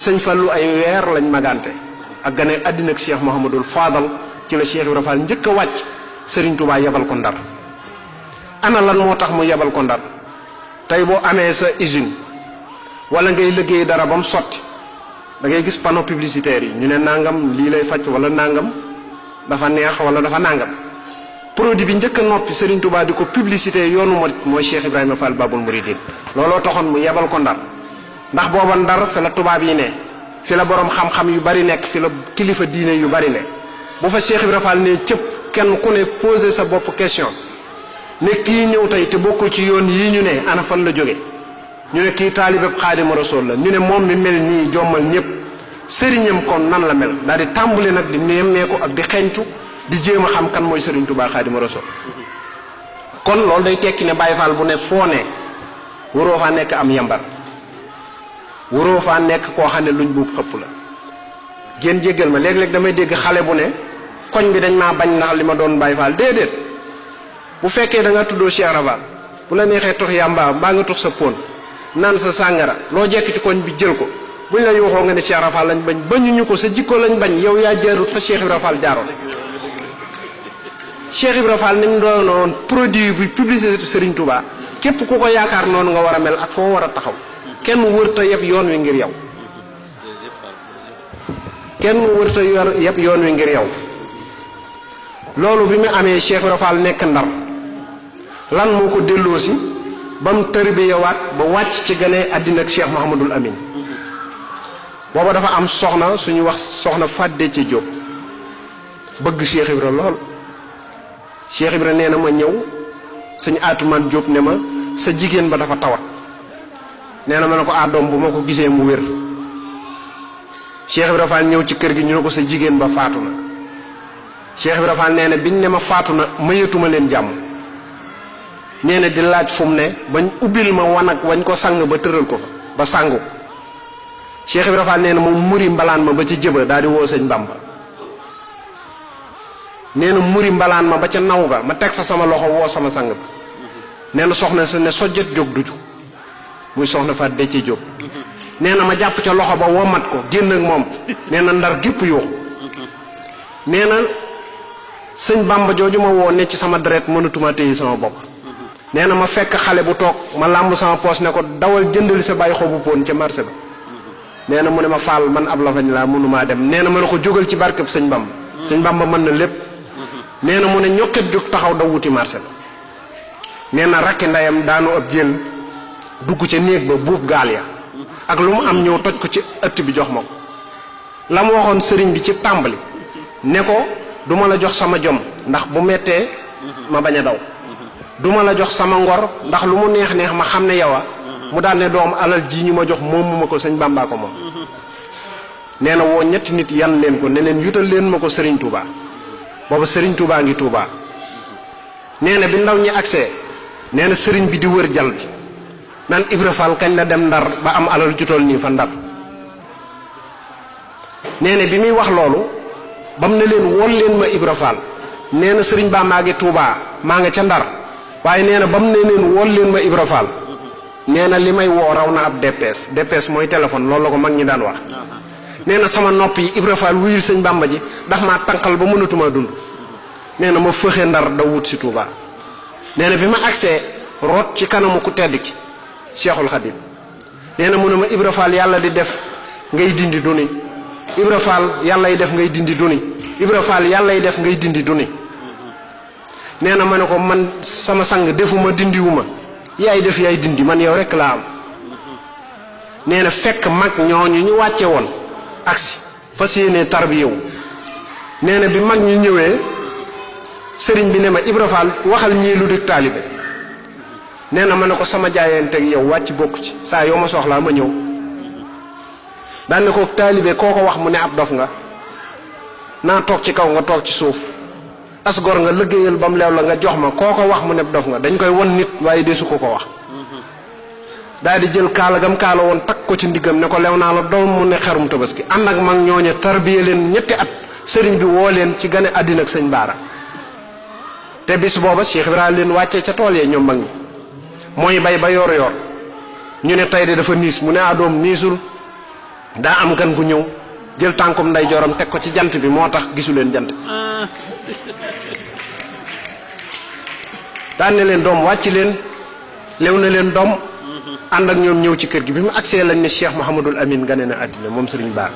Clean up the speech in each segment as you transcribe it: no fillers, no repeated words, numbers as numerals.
sëñ Fallu ay weer lañ magante ak gane àddina ak Cheikh Mouhamadul Fadal ci la Cheikh Ibra Fall njëkk a wàcc Serigne Touba yebal ko Ndar. ana lan moo tax mu yebal ko Ndar tey boo amee sa usine wala ngay liggéey dara ba mu sotti da ngay gis panneau publicitaire yi ñu ne nangam lii lay faj wala nangam dafa neex wala dafa nangam produit bi njëkk a noppi Serigne Touba di ko publicité yoonu mooy Cheikh Ibrahima Fall Babul Mouridine looloo taxoon mu yebal ko Ndar ndax booba Ndar fi la tubaab yi ne fi la borom xam-xam yu bari nekk fi la kilifa diine yu bari ne bu fa Cheikh Ibrahima Fall ne cëpp kenn ku ne posé sa bopp question ne kii ñëw tey te bokkul ci yoon yii ñu ne ana fan la jóge ñu ne kii taalibeb Xaadimu Rasuul la ñu ne moom mi mel nii jommal ñëpp sëriñam kon nan la mel daal di tàmbali nag di nemmeeku ak di xeñtu di jéem a xam kan mooy Sëriñ Tuubaa Xaadimu Rasuul kon loolu day tekki ne Baay Faal bu ne foo ne waroo faa nekk am yambar waroo faa nekk koo xam ne luñ buub xëpp la génn jéggal ma léeg-léeg damay dégg xale bu ne koñ bi dañ maa bañ ndax li ma doon Baay Faal déedéet bu fekkee da nga tuddoo Cheikh Raval bu la neexee tox yàmbaa mbaa nga tox sa pon naan sa sàngara loo jekk ci koñ bi jël ko buñ la yuuxoo nga ne Cheikh Raval lañ bañ bañuñu ko sa jikko lañ bañ yow yaa jaarut fa Cheikh Ibra Fall jaaroon Cheikh Ibra Fall ni mu doonoon produit bi publicité Serigne Touba képp ku ko yaakaar noonu nga war a mel ak foo war a taxaw kenn wërta yeb yoon wi ngir yow kenn wërta yeb yoon wi ngir yow loolu bi mu amee Cheikh Ibra Fall nekk Ndar lan moo ko delloosi ba mu tërbiyewaat ba wàcc ci gane àddina ak Cheikh Mouhamadul Amin booba dafa am soxna suñu wax soxna Fàdde ci Jóob bëgg Cheikh Ibra lool Cheikh Ibra nee na ma ñëw suñu Atumaan Jóob ne ma sa jigéen ba dafa tawat nee na ma ne ko doom bu ma ko gisee mu wér Cheikh Ibra Fall ñëw ci kër gi ñu ne ko sa jigéen ba faatu na Cheikh Ibra Fall nee na biñ ne ma faatu na mayatuma leen jàmm nee na di laaj fu mu ne bañ ubbil ma wanag wañ ko sang ba tëral ko fa ba sangu Cheikh Ibra Fall nee na moom muri mbalaan ma ba ca jëba daal di woo sëñ Bamba nee na muri mbalaan ma ba ca naw ga ma teg fa sama loxo woo sama sang bi nee na soxna sa ne sojjat jóg duju muy soxna fa Dëcce Jóob nee na ma jàpp ca loxo ba womat ko génn ak moom nee na Ndar gépp yuuxu nee na sëñ Bamba jooju ma woo ne ci sama deret mënatuma téye sama bopp nee na ma fekk xale bu toog ma làmb sama poos ne ko dawal jëndali sa bàyyi xobu poon ca marché ba nee na mu ne ma faal man ab la fañ laa mënumaa dem nee na ma ne ko jógal ci barkeb sëñ Bamba sëñ Bamba mën na lépp nee na mu ne ñokket jóg taxaw daw wuti marché ba nee na rakki ndeyam daanu ab jël dugg ca néeg ba buub gaal ya ak lu mu am ñëw toj ko ci ëtt bi jox ma ko la mu waxoon sëriñ bi ci tàmbali ne ko duma la jox sama jom ndax bu mettee ma bañ a daw duma la jox sama ngor ndax lu mu neex neex ma xam ne yow a mu daal ne doom alal ji ñu ma jox moom mu ma ko sëñ Bàmbaa ko moom nee na woo ñetti nit yan leen ko ne leen yutal leen ma ko Serigne Touba booba Serigne Touba ngi Touba nee na bi ndaw ñi agsee nee na sëriñ bi di wër jal bi naan Ibra Fall kañ la dem Ndar ba am alal jutool nii fa Ndar nee na bi muy wax loolu ba mu ne leen wool leen ma Ibra Fall nee na sëriñ Ba maa ngi Touba maa nga ca Ndar waaye nee na ba mu ne leen wool leen ma Ibra Fall nee na li may woo raw na ab DPS DPS mooy téléphone loolu la ko mag ñi daan wax nee na sama nopp yi Ibra Fall wuyul sëñ Bamba ji ndax maa tànqal ba mënatuma dund nee na ma fëxe Ndar da wut si Touba nee na bi ma agsee root ci kanamu ku tedd ki Cheikhul Khadim nee na mu ne ma Ibra Fall yàlla di def ngay dindi du ni Ibra Fall yàllay def ngay dindi du ni Ibra Fall yàllay def ngay dindi du ni nee na ma ne ko man sama sang defuma dindiwuma yaay def yaay dindi man yow rek laa am nee na fekk mag ñooñu ñu wàcce woon agsi fas yéenee tarbiyewu nee na bi mag ñi ñëwee sëriñ bi ne ma Ibra Fall waxal ñii lu di taalibe nee na ma ne ko sama jaayanteeg yow wàcc bokk ci saa yoo ma soxlaa ma ñëw daan ne ko taalibe koo ko wax mu ne ab dof nga naa toog ci kaw nga toog ci suuf as gor nga liggéeyal ba mu leew la nga jox ma koo ko wax mu ne dof nga dañ koy won nit waaye desu ko ko wax daal di jël kaala gam kaala woon takk ko ci ndiggam ne ko lew naa la doom mu ne xerum tabaski ànd ak mag ñooñe tarbiye leen ñetti at sëriñ bi woo leen ci gane àddina ak sëñ Baara te bis booba Cheikh Ibrahima leen wàccee ca tool yee ñoom mag ñi mooy bay ba yor ñu ne tey de dafa niis mu ne doom niisul daa am gan gu ñëw jël tànkum nday joram teg ko ci jant bi moo tax gisu leen jant daan ne leen doom wàcc leen lew na leen doom ànd ak ñoom ñëw ci kër gi bi mu agsee lañ ne Cheikh Mouhamadul Amin gane na àddina moom sëriñ Bara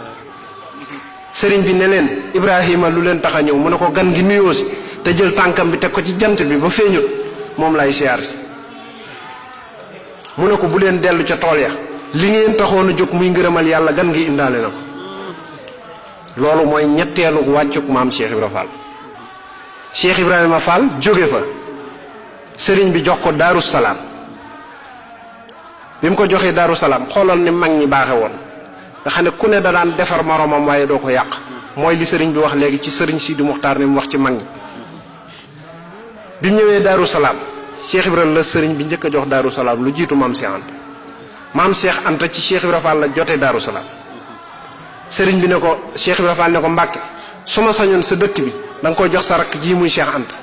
sëriñ bi ne leen Ibrahima lu leen tax a ñëw mu ne ko gan gi nuyoo si te jël tànkam bi teg ko ci jant bi ba feeñut moom lay siyaar si mu ne ko bu leen dellu ca tool ya li ngeen taxoon a jóg muy ngërëmal yàlla gan gi indaale na ko loolu mooy ñetteelu wàccuk maam Cheikh Ibrahima Fall Cheikh Ibrahima Fall jóge fa sëriñ bi jox ko Daaru Salaam bi mu ko joxee Daaru Salaam xoolal ni mag ñi baaxe woon nga xam ne ku ne da daan defar moromam waaye doo ko yàq mooy li sëriñ bi wax léegi ci sëriñ Sidi Muxtaar ni mu wax ci mag ñi bi mu ñëwee Daaru Salaam Cheikh Ibrahima la sëriñ bi njëkk a jox Daaru Salaam lu jiitu maam Cheikh Anta maam Cheikh Anta ci Cheikh Ibrahima Fall la jotee Daaru Salaam sëriñ bi ne ko Cheikh Ibrahima Fall ne ko Mbàkke su ma sañoon sa dëkk bi da nga koy jox sa rakk ji muy Cheikh Anta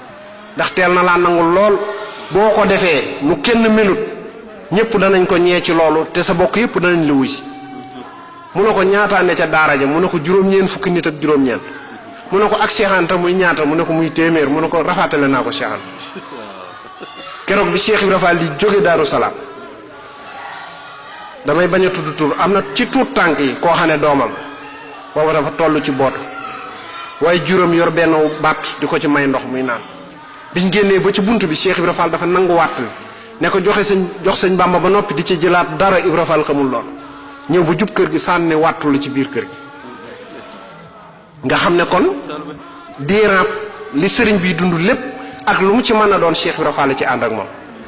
ndax teel na laa nangul lool boo ko defee nu kenn melut ñëpp danañ ko ñee ci loolu te sa bokk yëpp danañ la wuy si mu ne ko ñaataa ne ca daara ja mu ne ko juróom-ñeent fukki nit ak juróom-ñeent mu ne ko ak Cheikh Anta muy ñaata mu ne ko muy téeméer mu ne ko rafaatale naa ko Cheikh Anta keroog bi Cheikh Ibrahima Fall di jóge Daaru Salaam damay bañ a tudd tur am na ci tuut tànk yi koo xam ne doomam booba dafa toll ci bootu waaye juróom yor benn baat di ko ci may ndox muy naan biñ génnee ba ci bunt bi Cheikh Ibrahima Fall dafa nangu wàtt ne ko jox sëñ Bàmba ba noppi di ci jëlaat dara Ibrahima Fall xamul lool ñëw ba jub kër gi sànni wàttu la ci biir kër gi nga xam ne kon diiraan li sëriñ bi dund lépp ak lu mu ci mën a doon Cheikh Ibrahima Fall ci ànd ak moom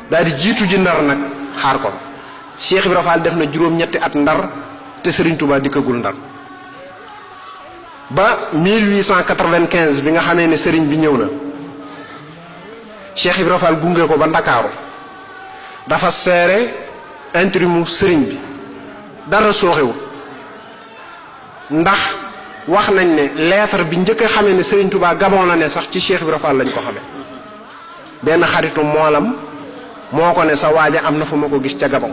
daal di jiitu ji ndar nag xaar ko Cheikh Ibrahima Fall def na juróom-ñetti at ndar te sëriñ Touba dikkagul ndar ba 1895 bi nga xamee ne sëriñ bi ñëw na Cheikh Ibrahima Fall gunge ko ba Ndakaaru dafa seere intrimu sëriñ bi dara sooxewul ndax wax nañ ne lettre bi njëkk a xamee ne sëriñ Touba Gabon la ne sax ci Cheikh Ibrahima Fall lañ ko xamee benn xaritu moolam moo ko ne sa waaja am na fu ma ko gis ca Gabon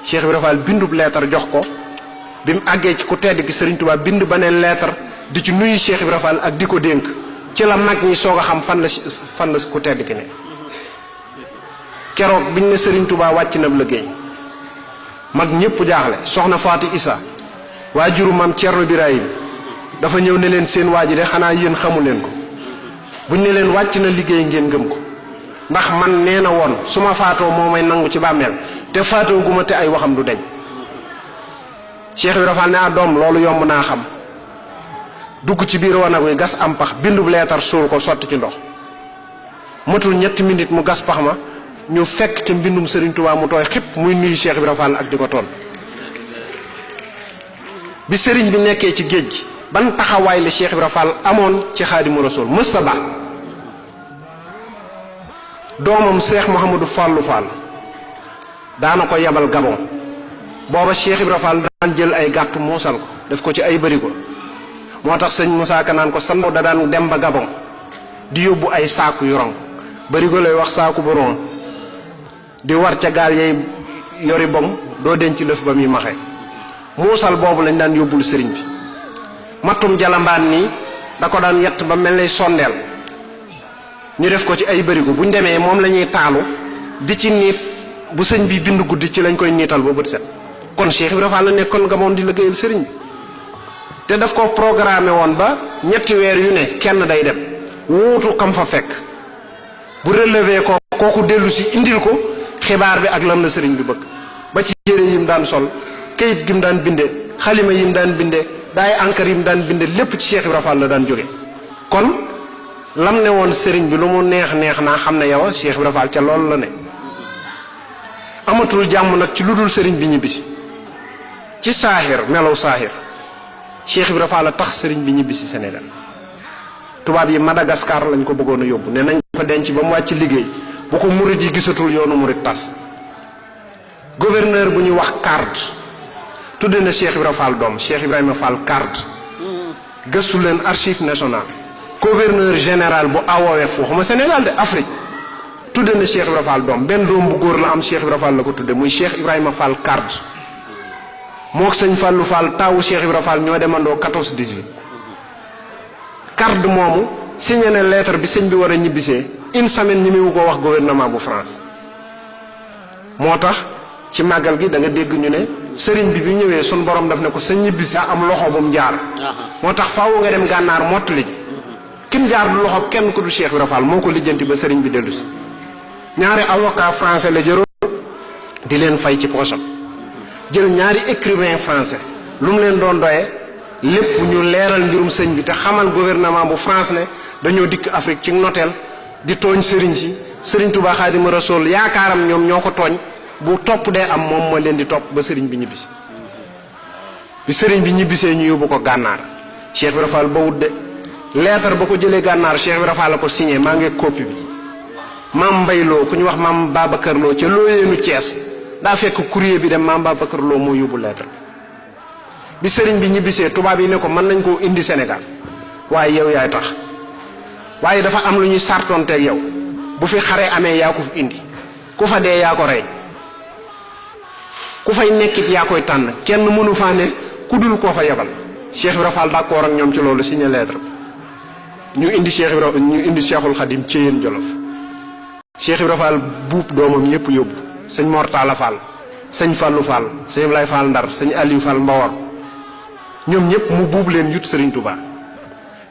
Cheikh Ibrahima Fall bindub lettre jox ko bi mu àggee ci ku tedd ki sëriñ Touba bind beneen lettre di ci nuyu Cheikh Ibrahima Fall ak di ko dénk ci la mag ñi soog a xam fan la ku tedd ki ne keroog biñ ne sëriñ Touba wàcc na liggéey mag ñëpp jaaxle soxna Faati Isa waajuru maam Cerno Birahim dafa ñëw ne leen seen waa ji de xanaa yéen xamu leen ko buñ ne leen wàcc na liggéey ngeen gëm ko ndax man nee na woon su ma faatoo moo may nangu ci bàmmeel te faatoo gu ma te ay waxam du deñ Cheikh Ibrahima Fall ne ah doom loolu yomb naa xam dugg ci biir wanag wi gas am pax bindub leetar suul ko sotti ci ndox matul ñetti minute mu gas pax ma ñu fekk ci mbindum Serigne Touba mu tooy xëpp muy nuyu Cheikh Ibrahima Fall ak di ko toon bi Serigne bi nekkee ci géej gi ban taxawaay la Cheikh Ibrahima Fall amoon ci Xaadimu Rasuul mësta ba doomam Cheikh Mouhamadou Fallou Fall daana ko yebal Gabon booba Cheikh Ibrahima Fall daan jël ay gàtt muusal ko def ko ci ay bërigo moo tax sëñ Moussa Ka naan ko sandaw da daan dem ba Gabon di yóbbu ay saaku yu rong bërigo lay wax saaku bu ron di war ca gaal yay yori bom doo denc lëf ba muy maxe muusal boobu lañ daan yóbbul sëriñ bi mattum jalambaan nii da ko daan yett ba mel ne sondeel ñu def ko ci ay bërigo buñ demee moom la ñuy taalu di ci niit bu sëñ bi bind guddi ci lañ koy niital ba bët set kon Cheikh Ibrahima Fall la nekkoon nga moom di liggéeyal sëriñ bi te daf ko programmé woon ba ñetti weer yu ne kenn day dem wuutu kam fa fekk bu relevé ko kooku dellu si indil ko xibaar bi ak lan la sëriñ bi bëgg ba ci yére yim daan sol kayit gi mu daan binde xalima yim daan binde daay encre yim daan binde lépp ci Cheikh Ibrahima Fall la daan jóge kon lam ne woon sëriñ bi lu mu neex neex naa xam ne yow a Cheikh Ibrahima Fall ca loolu la ne amatul jàmm nag ci lu dul sëriñ bi ñibbisi ci saaxir melow saaxir Cheikh Ibrahima Fall la tax sëriñ bi ñibbisi Sénégal tubaab yi Madagascar lañ ko bëggoon a yóbbu ne nañ fa denc ba mu wàcc liggéey bu ko murit yi gisatul yoonu murit tas gouverneur bu ñuy wax Card tudde na Cheikh Ibrahima Fall doom Cheikh Ibrahima Fall Card gëstu leen archive nationale gouverneur général bu AOF waxuma Sénégal de Afrique tudde na Cheikh Ibrahima Fall doom benn doom bu góor la am Cheikh Ibrahima Fall la ko tudde muy Cheikh Ibrahima Fall Card mook sëñ Fallou Fall taawu Cheikh Ibra Fall ñoo demandoo 14-18 carte moomu signé na lettre bi sëñ bi war a ñibbisee une semaine ñi mu ko wax gouvernement bu France moo tax ci màggal gi da nga dégg ñu ne sëriñ bi ñëwee sun borom daf ne ko sa ñibbisi am loxo bu mu jaar moo tax faaw nga dem gànnaar mottali ji kim jaar du loxo kenn ku du Cheikh Ibra Fall moo ko lijjanti ba sëriñ bi dellu si ñaari avocat français la jëroon di leen fay ci poosam jël ñaari écrivain français lu mu leen doon doyee lépp ñu leeral mbirum sëñ bi te xamal gouvernement bu France ne dañoo dikk Afrique ci noteel di tooñ sëriñ si sëriñ Tuubaa Xaadimu Rasuul yaakaaram ñoom ñoo ko tooñ bu topp dee am moom moo leen di topp ba sëriñ bi ñibbisi bi sëriñ bi ñibbisee ñu yóbbu ko gànnaar Cheikh Ibra Fall ba wut de lettre ba ko jëlee gànnaar Cheikh Ibra Fall la ko signé maa ngi copie bi maam Mbayloo ku ñu wax maam Babacar Lo ca Looyeenu Thiès daa fekk courrier bi dem maam Babacar Lo moo yóbbu lettre bi sëriñ bi ñibbisee tubaab yi ne ko mën nañ koo indi Sénégal waaye yow yaay tax waaye dafa am lu ñuy sartonteeg yow bu fi xare amee yaa ko fi indi ku fa dee yaa ko rey ku fay nekkit yaa koy tànn kenn mënu faa ne ku dul koo fa yebal Cheikh Ibra Fall d'accord ak ñoom ci loolu signé lettre ñu indi Cheikhul Khadim ci yéen Jolof Cheikh Ibra Fall buub doomam yépp yóbbu sëñ Mortala Fall sëñ Fallou Fall sëñ Ibrahima Fall Ndar sëñ Aliou Fall Mbawar ñoom ñëpp mu buub leen yut Serigne Touba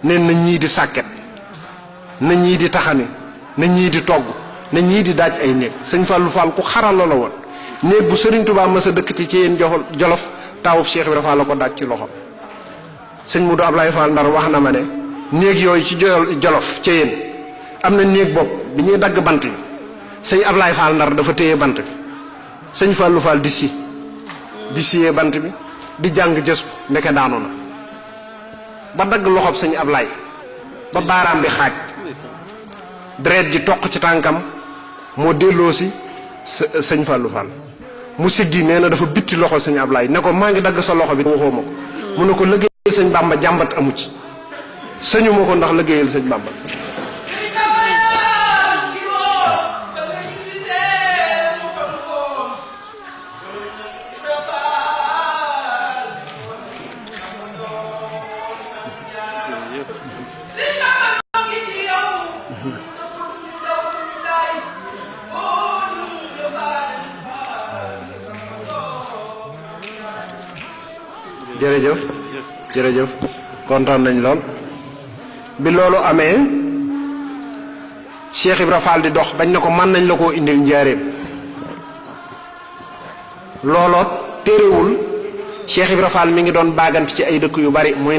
neen na ñii di sàkket na ñii di taxani na ñii di togg na ñii di daaj ay néeg sëñ Fallou Fall ku xaral la woon néeg bu Serigne Touba mës a dëkk ci yéen Jolof taawub Cheikh Ibra Fall la ko daaj ci loxo sëñ Modou Ablaye Fall Ndar wax na ma ne néeg yooyu ci Jolof ci yéen am na néeg bopp bi ñuy dagg bant bi sëñ Ablaye Fall Ndar dafa téye bant bi sëñ Fallou Fall di siyee bant bi di jàng jës bu ndeke daanu na ba dagg loxob sëñ Ablaye ba baaraam bi xaaj deret ji toq ci tànkam moo delloo si sëñ Fallou Fall mu siggi nee na dafa bitti loxo sëñ Ablaye ne ko maa ngi dagg sa loxo bi waxoo ma ko mu ne ko liggéeyal sëñ Bamba jàmbat amu ci sëñu ma ko ndax liggéeyal sëñ Bamba jërëjëf kontaan nañ lool bi loolu amee Cheikh Ibra Fall di dox bañ na ko mën nañ la koo indil njaareem looloo téerewul Cheikh Ibra Fall mi ngi doon baagant ci ay dëkk yu bari muy